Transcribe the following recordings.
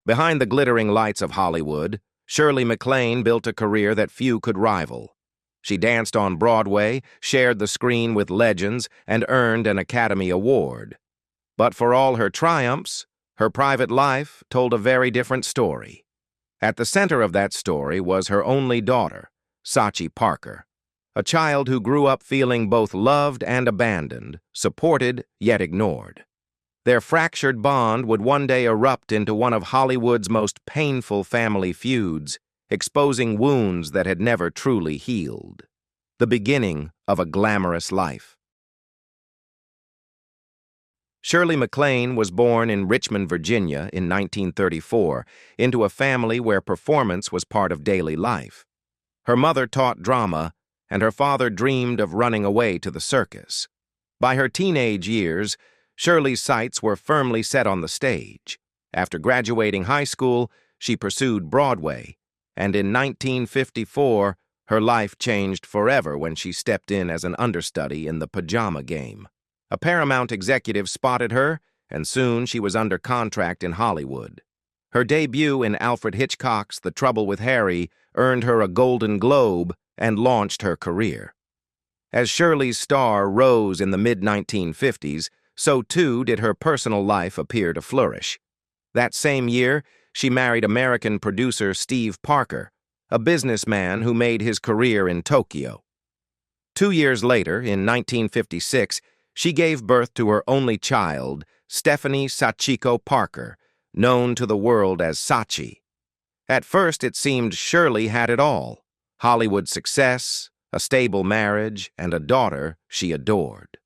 Behind the glittering lights of Hollywood, Shirley MacLaine built a career that few could rival. She danced on Broadway, shared the screen with legends, and earned an Academy Award. But for all her triumphs, her private life told a very different story. At the center of that story was her only daughter, Sachi Parker, a child who grew up feeling both loved and abandoned, supported yet ignored. Their fractured bond would one day erupt into one of Hollywood's most painful family feuds, exposing wounds that had never truly healed. The beginning of a glamorous life. Shirley MacLaine was born in Richmond, Virginia in 1934 into a family where performance was part of daily life. Her mother taught drama, and her father dreamed of running away to the circus. By her teenage years, Shirley's sights were firmly set on the stage. After graduating high school, she pursued Broadway, and in 1954, her life changed forever when she stepped in as an understudy in The Pajama Game. A Paramount executive spotted her, and soon she was under contract in Hollywood. Her debut in Alfred Hitchcock's The Trouble with Harry earned her a Golden Globe and launched her career. As Shirley's star rose in the mid-1950s, so too did her personal life appear to flourish. That same year, she married American producer Steve Parker, a businessman who made his career in Tokyo. 2 years later, in 1956, she gave birth to her only child, Stephanie Sachiko Parker, known to the world as Sachi. At first, it seemed Shirley had it all: Hollywood success, a stable marriage, and a daughter she adored.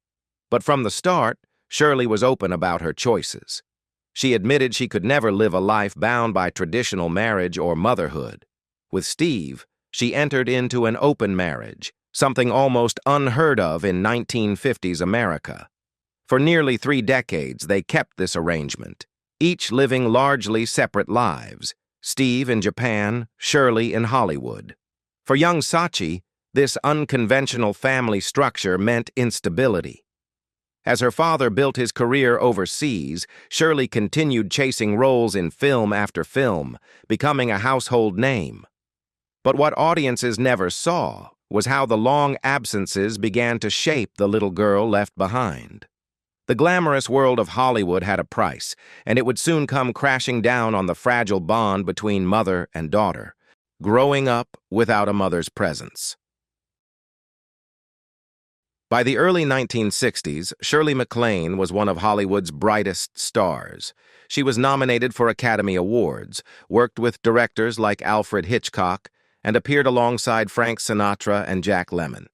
But from the start, Shirley was open about her choices. She admitted she could never live a life bound by traditional marriage or motherhood. With Steve, she entered into an open marriage, something almost unheard of in 1950s America. For nearly 3 decades, they kept this arrangement, each living largely separate lives, Steve in Japan, Shirley in Hollywood. For young Sachi, this unconventional family structure meant instability. As her father built his career overseas, Shirley continued chasing roles in film after film, becoming a household name. But what audiences never saw was how the long absences began to shape the little girl left behind. The glamorous world of Hollywood had a price, and it would soon come crashing down on the fragile bond between mother and daughter, growing up without a mother's presence. By the early 1960s, Shirley MacLaine was one of Hollywood's brightest stars. She was nominated for Academy Awards, worked with directors like Alfred Hitchcock, and appeared alongside Frank Sinatra and Jack Lemmon.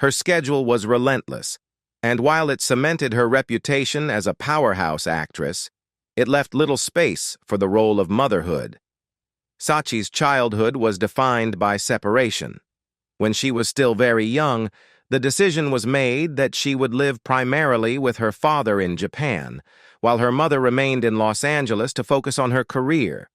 Her schedule was relentless, and while it cemented her reputation as a powerhouse actress, it left little space for the role of motherhood. Sachi's childhood was defined by separation. When she was still very young, the decision was made that she would live primarily with her father in Japan, while her mother remained in Los Angeles to focus on her career.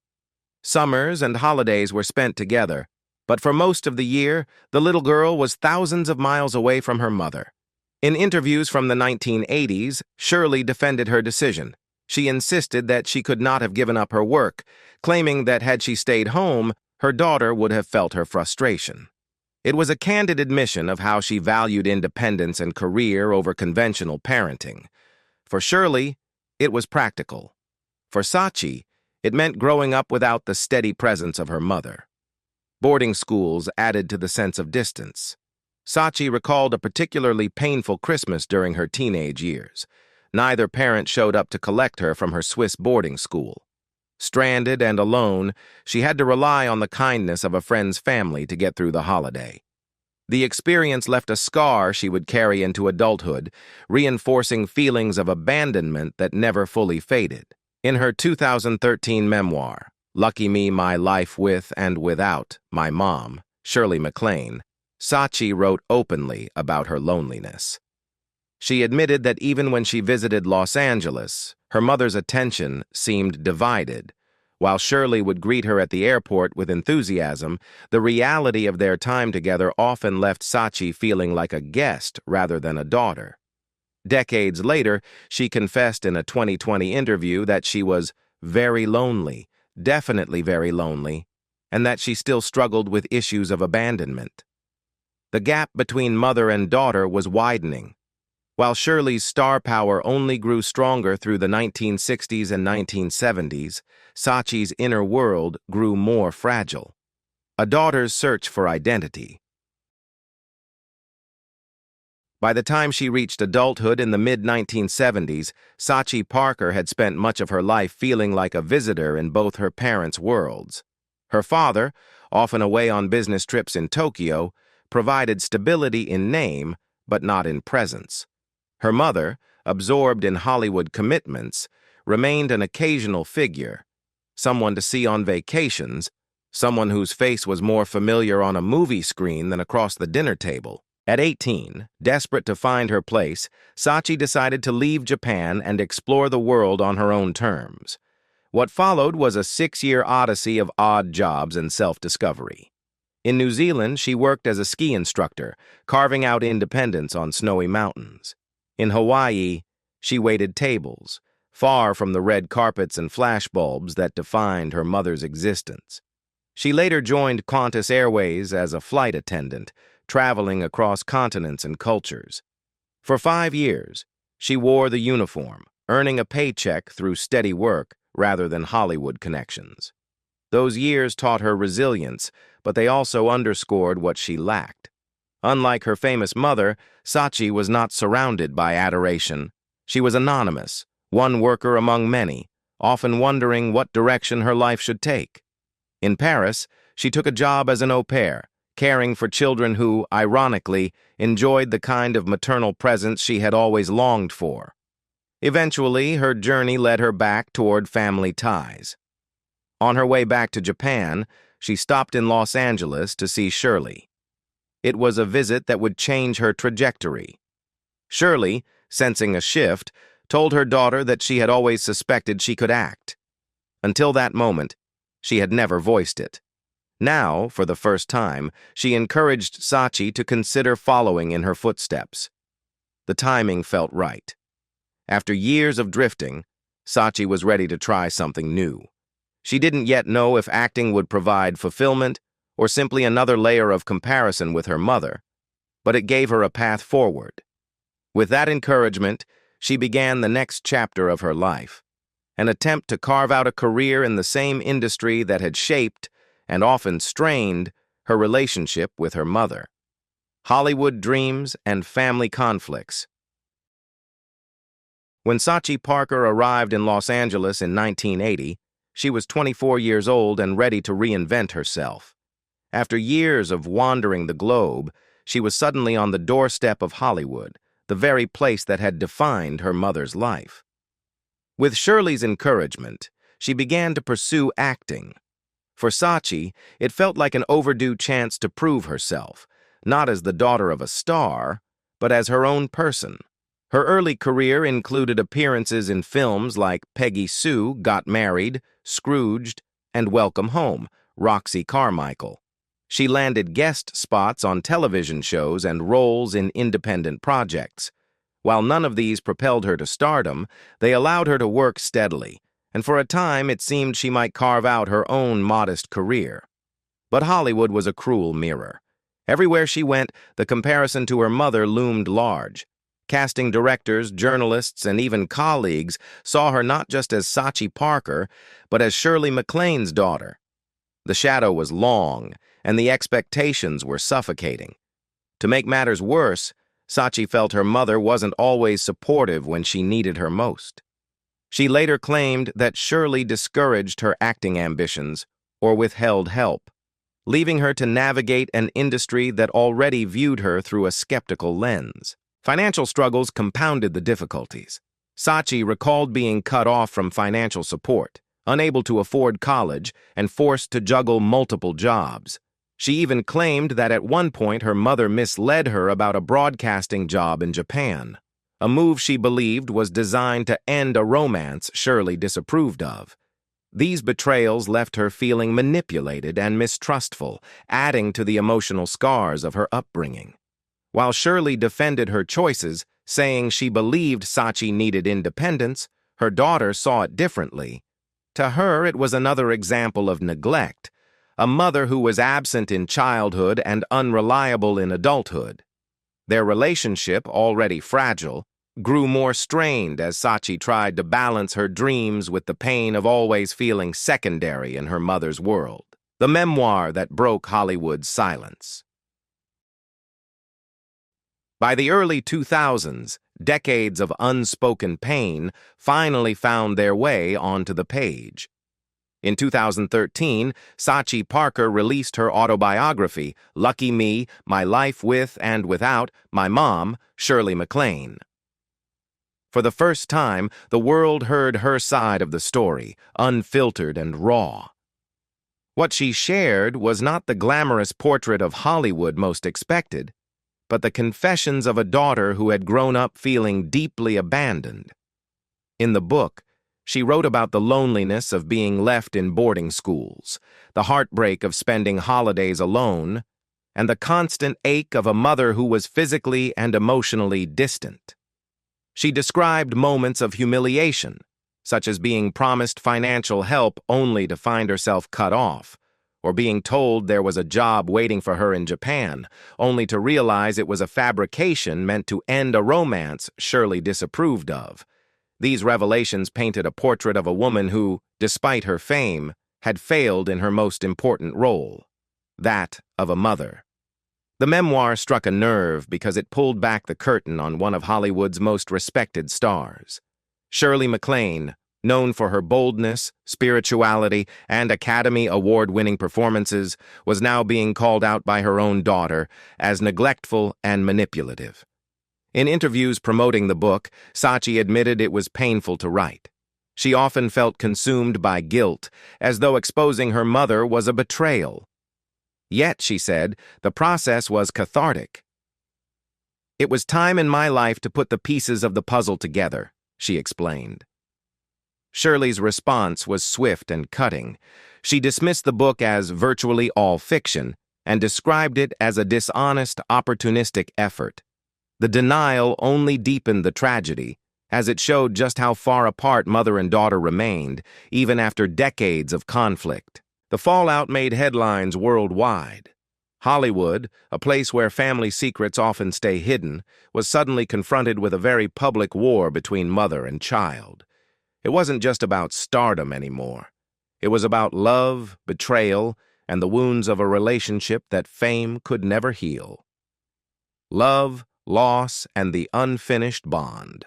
Summers and holidays were spent together, but for most of the year, the little girl was thousands of miles away from her mother. In interviews from the 1980s, Shirley defended her decision. She insisted that she could not have given up her work, claiming that had she stayed home, her daughter would have felt her frustration. It was a candid admission of how she valued independence and career over conventional parenting. For Shirley, it was practical. For Sachi, it meant growing up without the steady presence of her mother. Boarding schools added to the sense of distance. Sachi recalled a particularly painful Christmas during her teenage years. Neither parent showed up to collect her from her Swiss boarding school. Stranded and alone, she had to rely on the kindness of a friend's family to get through the holiday. The experience left a scar she would carry into adulthood, reinforcing feelings of abandonment that never fully faded. In her 2013 memoir, Lucky Me, My Life With and Without My Mom, Shirley MacLaine, Sachi wrote openly about her loneliness. She admitted that even when she visited Los Angeles, her mother's attention seemed divided. While Shirley would greet her at the airport with enthusiasm, the reality of their time together often left Sachi feeling like a guest rather than a daughter. Decades later, she confessed in a 2020 interview that she was very lonely, definitely very lonely, and that she still struggled with issues of abandonment. The gap between mother and daughter was widening. While Shirley's star power only grew stronger through the 1960s and 1970s, Sachi's inner world grew more fragile. A daughter's search for identity. By the time she reached adulthood in the mid-1970s, Sachi Parker had spent much of her life feeling like a visitor in both her parents' worlds. Her father, often away on business trips in Tokyo, provided stability in name, but not in presence. Her mother, absorbed in Hollywood commitments, remained an occasional figure, someone to see on vacations, someone whose face was more familiar on a movie screen than across the dinner table. At 18, desperate to find her place, Sachi decided to leave Japan and explore the world on her own terms. What followed was a 6-year odyssey of odd jobs and self-discovery. In New Zealand, she worked as a ski instructor, carving out independence on snowy mountains. In Hawaii, she waited tables, far from the red carpets and flashbulbs that defined her mother's existence. She later joined Qantas Airways as a flight attendant, traveling across continents and cultures. For 5 years, she wore the uniform, earning a paycheck through steady work rather than Hollywood connections. Those years taught her resilience, but they also underscored what she lacked. Unlike her famous mother, Sachi was not surrounded by adoration. She was anonymous, one worker among many, often wondering what direction her life should take. In Paris, she took a job as an au pair, caring for children who, ironically, enjoyed the kind of maternal presence she had always longed for. Eventually, her journey led her back toward family ties. On her way back to Japan, she stopped in Los Angeles to see Shirley. It was a visit that would change her trajectory. Shirley, sensing a shift, told her daughter that she had always suspected she could act. Until that moment, she had never voiced it. Now, for the first time, she encouraged Sachi to consider following in her footsteps. The timing felt right. After years of drifting, Sachi was ready to try something new. She didn't yet know if acting would provide fulfillment or simply another layer of comparison with her mother, but it gave her a path forward. With that encouragement, she began the next chapter of her life, an attempt to carve out a career in the same industry that had shaped and often strained her relationship with her mother. Hollywood dreams and family conflicts. When Sachi Parker arrived in Los Angeles in 1980, she was 24 years old and ready to reinvent herself. After years of wandering the globe, she was suddenly on the doorstep of Hollywood, the very place that had defined her mother's life. With Shirley's encouragement, she began to pursue acting. For Sachi, it felt like an overdue chance to prove herself, not as the daughter of a star, but as her own person. Her early career included appearances in films like Peggy Sue Got Married, Scrooged, and Welcome Home, Roxy Carmichael. She landed guest spots on television shows and roles in independent projects. While none of these propelled her to stardom, they allowed her to work steadily, and for a time it seemed she might carve out her own modest career. But Hollywood was a cruel mirror. Everywhere she went, the comparison to her mother loomed large. Casting directors, journalists, and even colleagues saw her not just as Sachi Parker, but as Shirley MacLaine's daughter. The shadow was long, and the expectations were suffocating. To make matters worse, Sachi felt her mother wasn't always supportive when she needed her most. She later claimed that Shirley discouraged her acting ambitions or withheld help, leaving her to navigate an industry that already viewed her through a skeptical lens. Financial struggles compounded the difficulties. Sachi recalled being cut off from financial support, unable to afford college, and forced to juggle multiple jobs. She even claimed that at one point her mother misled her about a broadcasting job in Japan, a move she believed was designed to end a romance Shirley disapproved of. These betrayals left her feeling manipulated and mistrustful, adding to the emotional scars of her upbringing. While Shirley defended her choices, saying she believed Sachi needed independence, her daughter saw it differently. To her, it was another example of neglect, a mother who was absent in childhood and unreliable in adulthood. Their relationship, already fragile, grew more strained as Sachi tried to balance her dreams with the pain of always feeling secondary in her mother's world. The memoir that broke Hollywood's silence. By the early 2000s, decades of unspoken pain finally found their way onto the page. In 2013, Sachi Parker released her autobiography, Lucky Me, My Life With and Without My Mom, Shirley MacLaine. For the first time, the world heard her side of the story, unfiltered and raw. What she shared was not the glamorous portrait of Hollywood most expected, but the confessions of a daughter who had grown up feeling deeply abandoned. In the book, she wrote about the loneliness of being left in boarding schools, the heartbreak of spending holidays alone, and the constant ache of a mother who was physically and emotionally distant. She described moments of humiliation, such as being promised financial help only to find herself cut off, or being told there was a job waiting for her in Japan, only to realize it was a fabrication meant to end a romance Shirley disapproved of. These revelations painted a portrait of a woman who, despite her fame, had failed in her most important role, that of a mother. The memoir struck a nerve because it pulled back the curtain on one of Hollywood's most respected stars. Shirley MacLaine, known for her boldness, spirituality, and Academy Award-winning performances, was now being called out by her own daughter as neglectful and manipulative. In interviews promoting the book, Sachi admitted it was painful to write. She often felt consumed by guilt, as though exposing her mother was a betrayal. Yet, she said, the process was cathartic. "It was time in my life to put the pieces of the puzzle together," she explained. Shirley's response was swift and cutting. She dismissed the book as virtually all fiction and described it as a dishonest, opportunistic effort. The denial only deepened the tragedy, as it showed just how far apart mother and daughter remained, even after decades of conflict. The fallout made headlines worldwide. Hollywood, a place where family secrets often stay hidden, was suddenly confronted with a very public war between mother and child. It wasn't just about stardom anymore. It was about love, betrayal, and the wounds of a relationship that fame could never heal. Love, loss, and the unfinished bond.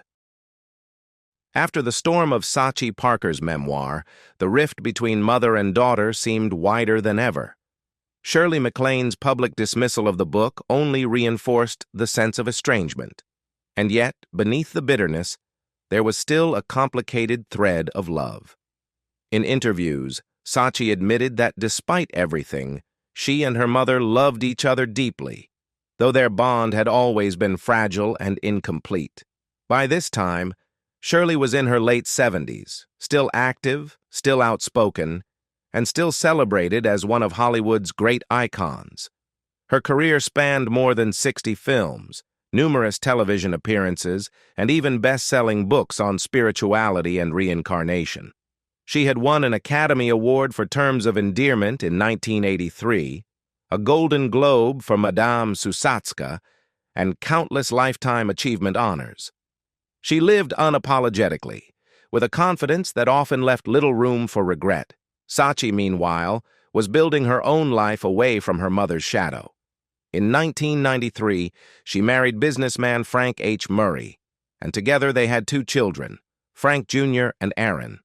After the storm of Sachi Parker's memoir, the rift between mother and daughter seemed wider than ever. Shirley MacLaine's public dismissal of the book only reinforced the sense of estrangement. And yet, beneath the bitterness, there was still a complicated thread of love. In interviews, Sachi admitted that despite everything, she and her mother loved each other deeply, though their bond had always been fragile and incomplete. By this time, Shirley was in her late 70s, still active, still outspoken, and still celebrated as one of Hollywood's great icons. Her career spanned more than 60 films, numerous television appearances, and even best-selling books on spirituality and reincarnation. She had won an Academy Award for Terms of Endearment in 1983, a Golden Globe for Madame Susatska, and countless Lifetime Achievement honors. She lived unapologetically, with a confidence that often left little room for regret. Sachi, meanwhile, was building her own life away from her mother's shadow. In 1993, she married businessman Frank H. Murray, and together they had 2 children, Frank Jr. and Aaron.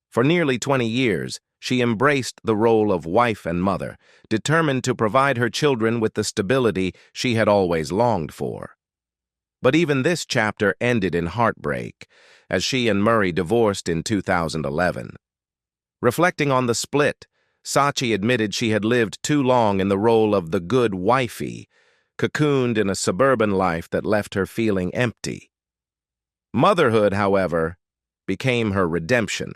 For nearly 20 years, she embraced the role of wife and mother, determined to provide her children with the stability she had always longed for. But even this chapter ended in heartbreak, as she and Murray divorced in 2011. Reflecting on the split, Sachi admitted she had lived too long in the role of the good wifey, cocooned in a suburban life that left her feeling empty. Motherhood, however, became her redemption.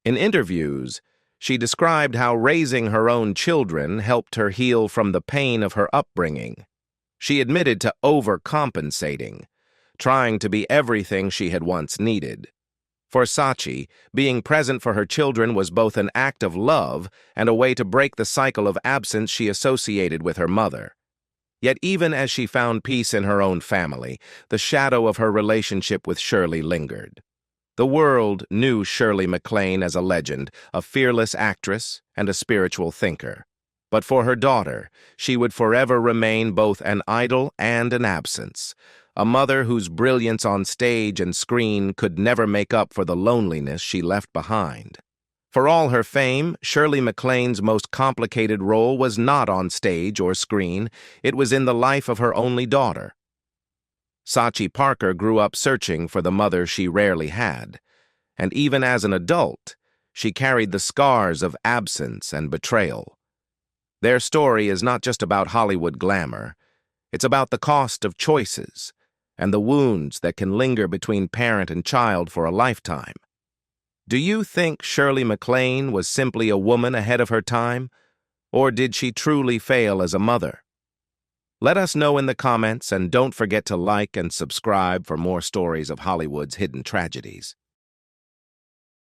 In interviews, she described how raising her own children helped her heal from the pain of her upbringing. She admitted to overcompensating, trying to be everything she had once needed. For Sachi, being present for her children was both an act of love and a way to break the cycle of absence she associated with her mother. Yet even as she found peace in her own family, the shadow of her relationship with Shirley lingered. The world knew Shirley MacLaine as a legend, a fearless actress and a spiritual thinker. But for her daughter, she would forever remain both an idol and an absence, a mother whose brilliance on stage and screen could never make up for the loneliness she left behind. For all her fame, Shirley MacLaine's most complicated role was not on stage or screen, it was in the life of her only daughter. Sachi Parker grew up searching for the mother she rarely had, and even as an adult, she carried the scars of absence and betrayal. Their story is not just about Hollywood glamour, it's about the cost of choices and the wounds that can linger between parent and child for a lifetime. Do you think Shirley MacLaine was simply a woman ahead of her time, or did she truly fail as a mother? Let us know in the comments, and don't forget to like and subscribe for more stories of Hollywood's hidden tragedies.